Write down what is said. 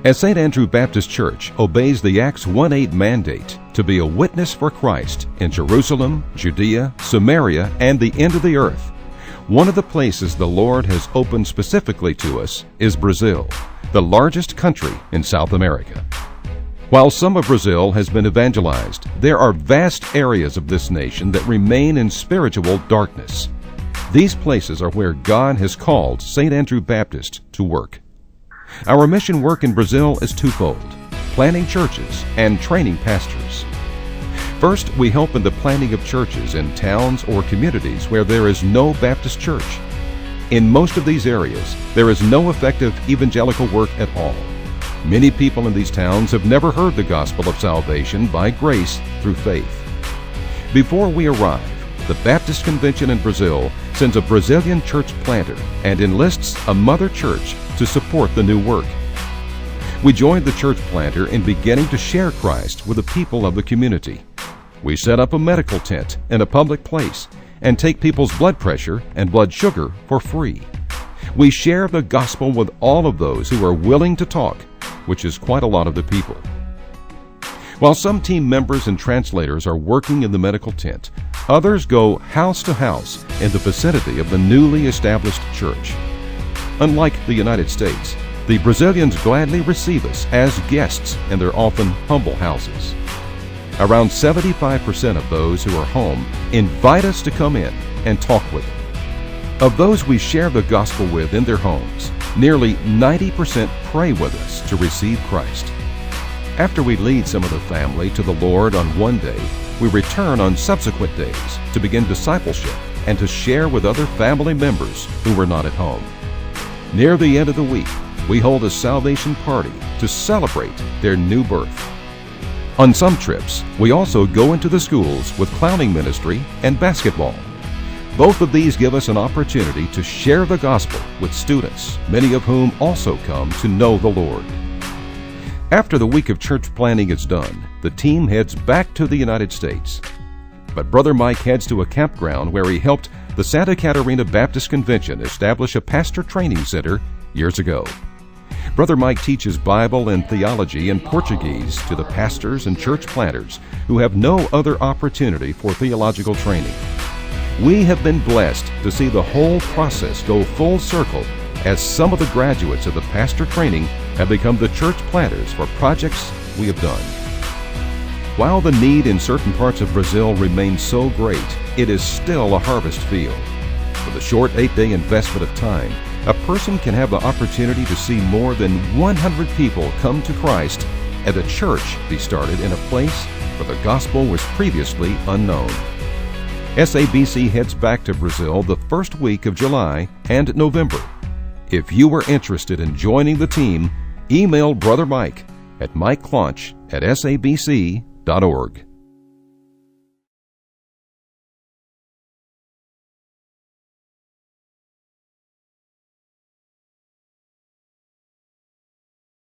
As St. Andrew Baptist Church obeys the Acts 1:8 mandate to be a witness for Christ in Jerusalem, Judea, Samaria, and the end of the earth, one of the places the Lord has opened specifically to us is Brazil, the largest country in South America. While some of Brazil has been evangelized, there are vast areas of this nation that remain in spiritual darkness. These places are where God has called St. Andrew Baptist to work. Our mission work in Brazil is twofold: planting churches and training pastors. First, we help in the planting of churches in towns or communities where there is no Baptist church. In most of these areas, there is no effective evangelical work at all. Many people in these towns have never heard the gospel of salvation by grace through faith. Before we arrive, the Baptist Convention in Brazil sends a Brazilian church planter and enlists a mother church to support the new work. We joined the church planter in beginning to share Christ with the people of the community. We set up a medical tent in a public place and take people's blood pressure and blood sugar for free. We share the gospel with all of those who are willing to talk, which is quite a lot of the people. While some team members and translators are working in the medical tent, others go house to house in the vicinity of the newly established church. Unlike the United States, the Brazilians gladly receive us as guests in their often humble houses. Around 75% of those who are home invite us to come in and talk with them. Of those we share the gospel with in their homes, nearly 90% pray with us to receive Christ. After we lead some of the family to the Lord on one day, we return on subsequent days to begin discipleship and to share with other family members who were not at home. Near the end of the week, we hold a salvation party to celebrate their new birth. On some trips, we also go into the schools with clowning ministry and basketball. Both of these give us an opportunity to share the gospel with students, many of whom also come to know the Lord. After the week of church planting is done, the team heads back to the United States. But Brother Mike heads to a campground where he helped the Santa Catarina Baptist Convention establish a pastor training center years ago. Brother Mike teaches Bible and theology in Portuguese to the pastors and church planters who have no other opportunity for theological training. We have been blessed to see the whole process go full circle as some of the graduates of the pastor training have become the church planters for projects we have done. While the need in certain parts of Brazil remains so great, it is still a harvest field. With a short 8-day investment of time, a person can have the opportunity to see more than 100 people come to Christ and a church be started in a place where the gospel was previously unknown. SABC heads back to Brazil the first week of July and November. If you are interested in joining the team, email Brother Mike at mikeclaunch@sabc.org.